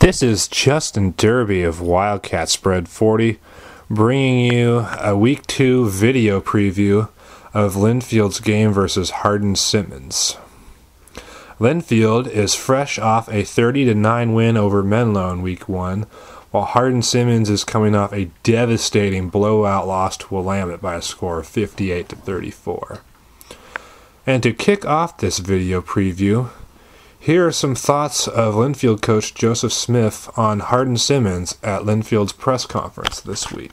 This is Justin Derby of Wildcat Spread 40, bringing you a Week 2 video preview of Linfield's game versus Hardin-Simmons. Linfield is fresh off a 30-9 win over Menlo in Week 1, while Hardin-Simmons is coming off a devastating blowout loss to Willamette by a score of 58-34. And to kick off this video preview, here are some thoughts of Linfield coach Joseph Smith on Hardin-Simmons at Linfield's press conference this week.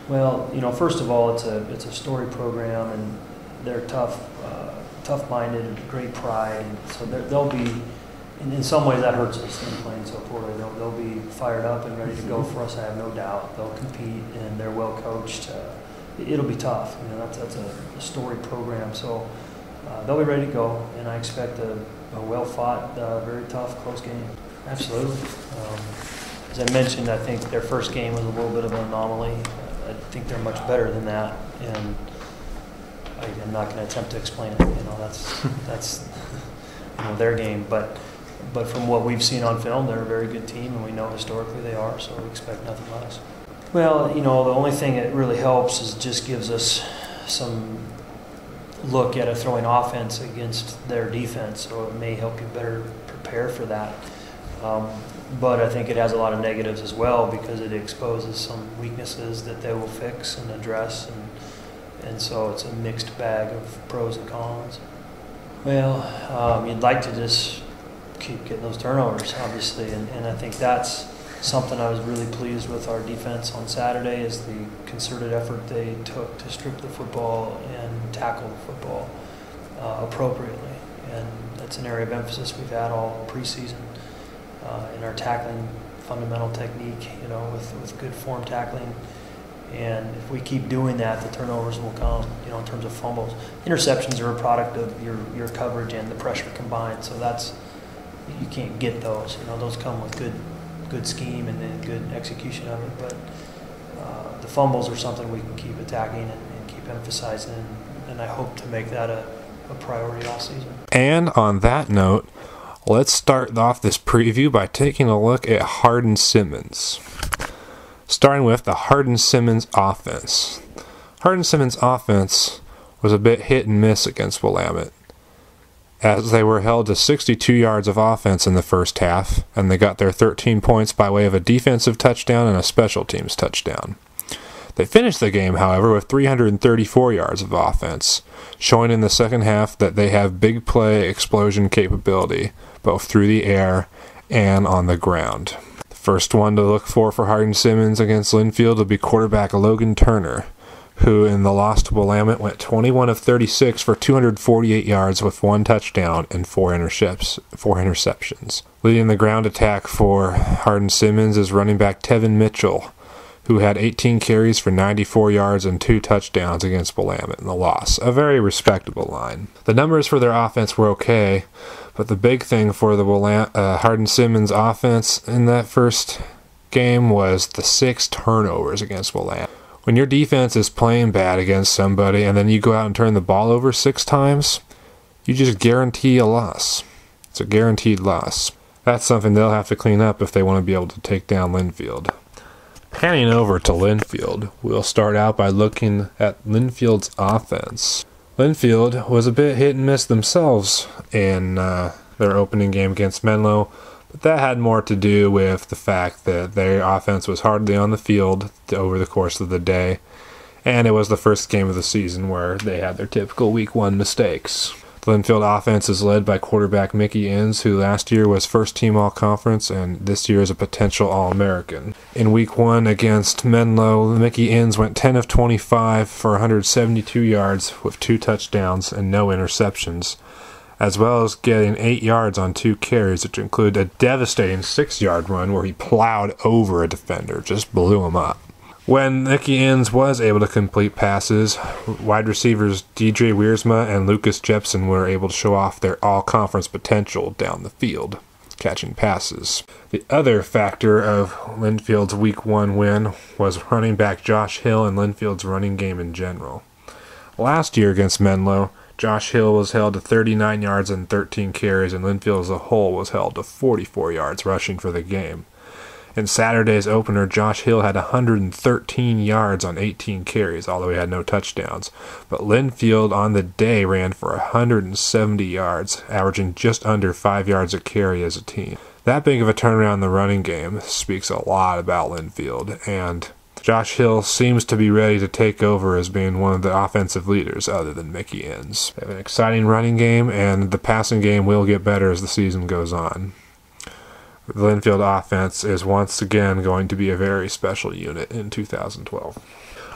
Well, first of all, it's a story program, and they're tough-minded, great pride, and so they'll be. In some ways, that hurts us in playing so poorly. They'll be fired up and ready to go for us. I have no doubt. They'll compete, and they're well coached. It'll be tough. That's a story program, so they'll be ready to go, and I expect a well-fought, very tough, close game. Absolutely. As I mentioned, I think their first game was a little bit of an anomaly. I think they're much better than that, and I'm not going to attempt to explain it. That's their game. But from what we've seen on film, they're a very good team, and we know historically they are, so we expect nothing less. Well, the only thing that really helps is just gives us some look at a throwing offense against their defense, so it may help you better prepare for that. But I think it has a lot of negatives as well, because it exposes some weaknesses that they will fix and address, and so it's a mixed bag of pros and cons. Well, you'd like to just keep getting those turnovers, obviously, and I think that's something I was really pleased with our defense on Saturday, is the concerted effort they took to strip the football and tackle the football appropriately. And that's an area of emphasis we've had all preseason in our tackling fundamental technique, with good form tackling. And if we keep doing that, the turnovers will come, in terms of fumbles. Interceptions are a product of your coverage and the pressure combined, so you can't get those. Those come with good scheme and then good execution of it, but the fumbles are something we can keep attacking and keep emphasizing, and I hope to make that a priority all season. And on that note, let's start off this preview by taking a look at Hardin-Simmons. Starting with the Hardin-Simmons offense. Hardin-Simmons offense was a bit hit and miss against Willamette, as they were held to 62 yards of offense in the first half, and they got their 13 points by way of a defensive touchdown and a special teams touchdown. They finished the game, however, with 334 yards of offense, showing in the second half that they have big play explosion capability, both through the air and on the ground. The first one to look for Hardin-Simmons against Linfield will be quarterback Logan Turner, who in the loss to Willamette went 21 of 36 for 248 yards with 1 touchdown and 4 interceptions. Leading the ground attack for Hardin-Simmons is running back Tevin Mitchell, who had 18 carries for 94 yards and 2 touchdowns against Willamette in the loss. A very respectable line. The numbers for their offense were okay, but the big thing for the Hardin-Simmons offense in that first game was the 6 turnovers against Willamette. When your defense is playing bad against somebody and then you go out and turn the ball over 6 times, you just guarantee a loss. It's a guaranteed loss. That's something they'll have to clean up if they want to be able to take down Linfield. Panning over to Linfield, we'll start out by looking at Linfield's offense. Linfield was a bit hit and miss themselves in their opening game against Menlo, but that had more to do with the fact that their offense was hardly on the field over the course of the day, and it was the first game of the season where they had their typical Week 1 mistakes. The Linfield offense is led by quarterback Mickey Inns, who last year was first-team All-Conference and this year is a potential All-American. In Week 1 against Menlo, Mickey Inns went 10 of 25 for 172 yards with 2 touchdowns and no interceptions, as well as getting 8 yards on 2 carries, which include a devastating 6-yard run where he plowed over a defender, just blew him up. When Mickey Inns was able to complete passes, wide receivers DJ Wiersma and Lucas Jepson were able to show off their all-conference potential down the field, catching passes. The other factor of Linfield's Week 1 win was running back Josh Hill and Linfield's running game in general. Last year against Menlo, Josh Hill was held to 39 yards and 13 carries, and Linfield as a whole was held to 44 yards rushing for the game. In Saturday's opener, Josh Hill had 113 yards on 18 carries, although he had no touchdowns. But Linfield on the day ran for 170 yards, averaging just under 5 yards a carry as a team. That big of a turnaround in the running game speaks a lot about Linfield, and Josh Hill seems to be ready to take over as being one of the offensive leaders other than Mickey Inns. They have an exciting running game, and the passing game will get better as the season goes on. The Linfield offense is once again going to be a very special unit in 2012.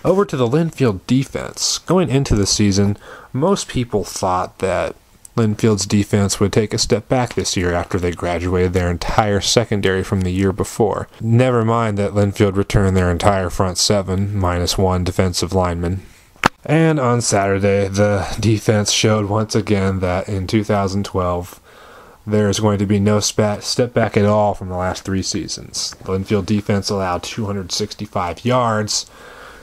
Over to the Linfield defense. Going into the season, most people thought that Linfield's defense would take a step back this year after they graduated their entire secondary from the year before. Never mind that Linfield returned their entire front seven, minus one defensive lineman. And on Saturday, the defense showed once again that in 2012, there is going to be no step back at all from the last 3 seasons. The Linfield defense allowed 265 yards.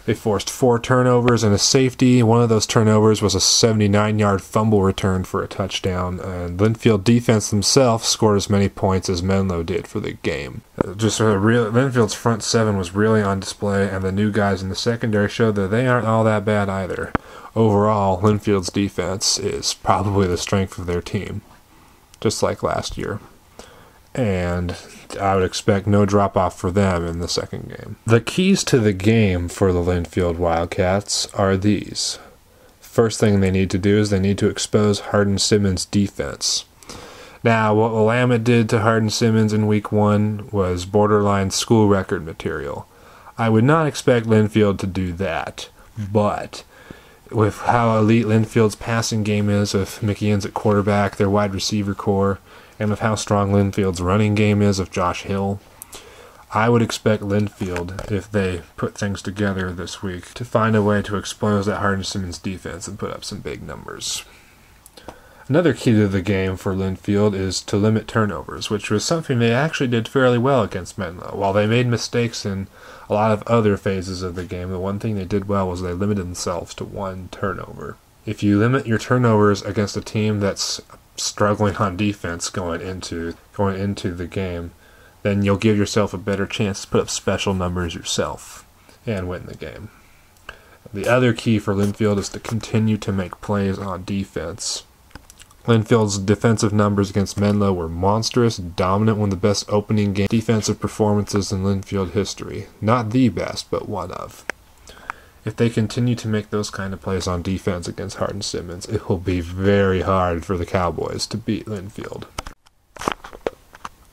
They forced 4 turnovers and a safety. One of those turnovers was a 79-yard fumble return for a touchdown. And Linfield defense themselves scored as many points as Menlo did for the game. Linfield's front seven was really on display, and the new guys in the secondary showed that they aren't all that bad either. Overall, Linfield's defense is probably the strength of their team, just like last year. And I would expect no drop-off for them in the second game. The keys to the game for the Linfield Wildcats are these. First thing they need to do is they need to expose Hardin-Simmons' defense. Now, what Willamette did to Hardin-Simmons in Week 1 was borderline school record material. I would not expect Linfield to do that, but with how elite Linfield's passing game is, with Mickey Inns at quarterback, their wide receiver core, and with how strong Linfield's running game is of Josh Hill, I would expect Linfield, if they put things together this week, to find a way to expose that Hardin-Simmons defense and put up some big numbers. Another key to the game for Linfield is to limit turnovers, which was something they actually did fairly well against Menlo. While they made mistakes in a lot of other phases of the game, the one thing they did well was they limited themselves to 1 turnover. If you limit your turnovers against a team that's struggling on defense going into the game, then you'll give yourself a better chance to put up special numbers yourself and win the game. The other key for Linfield is to continue to make plays on defense. Linfield's defensive numbers against Menlo were monstrous, dominant, one of the best opening game defensive performances in Linfield history. Not the best, but one of. If they continue to make those kind of plays on defense against Hardin-Simmons, it will be very hard for the Cowboys to beat Linfield.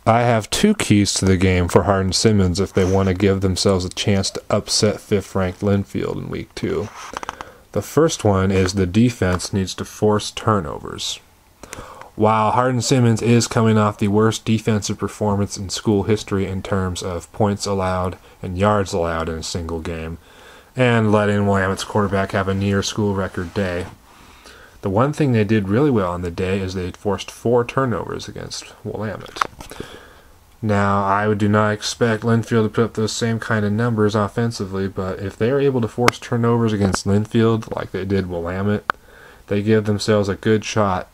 I have 2 keys to the game for Hardin-Simmons if they want to give themselves a chance to upset 5th-ranked Linfield in Week 2. The first one is the defense needs to force turnovers. While Hardin-Simmons is coming off the worst defensive performance in school history in terms of points allowed and yards allowed in a single game, and letting Willamette's quarterback have a near-school record day, the one thing they did really well on the day is they forced 4 turnovers against Willamette. Now, I do not expect Linfield to put up those same kind of numbers offensively, but if they are able to force turnovers against Linfield like they did Willamette, they give themselves a good shot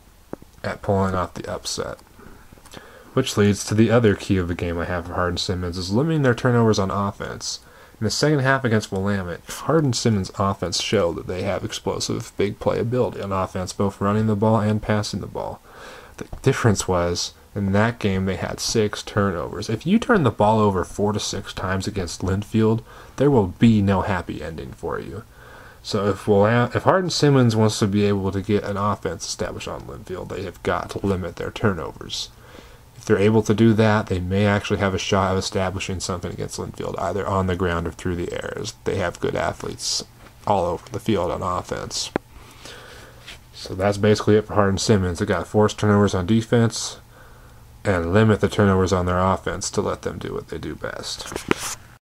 at pulling off the upset. Which leads to the other key of the game I have for Hardin-Simmons is limiting their turnovers on offense. In the second half against Willamette, Hardin-Simmons' offense showed that they have explosive, big playability on offense, both running the ball and passing the ball. The difference was, in that game, they had 6 turnovers. If you turn the ball over 4 to 6 times against Linfield, there will be no happy ending for you. So if Hardin-Simmons wants to be able to get an offense established on Linfield, they have got to limit their turnovers. If they're able to do that, they may actually have a shot of establishing something against Linfield, either on the ground or through the air, as they have good athletes all over the field on offense. So that's basically it for Hardin-Simmons. They got to force turnovers on defense and limit the turnovers on their offense to let them do what they do best.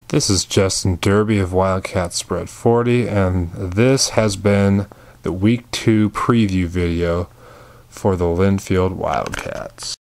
This is Justin Derby of Wildcat Spread 40, and this has been the Week 2 preview video for the Linfield Wildcats.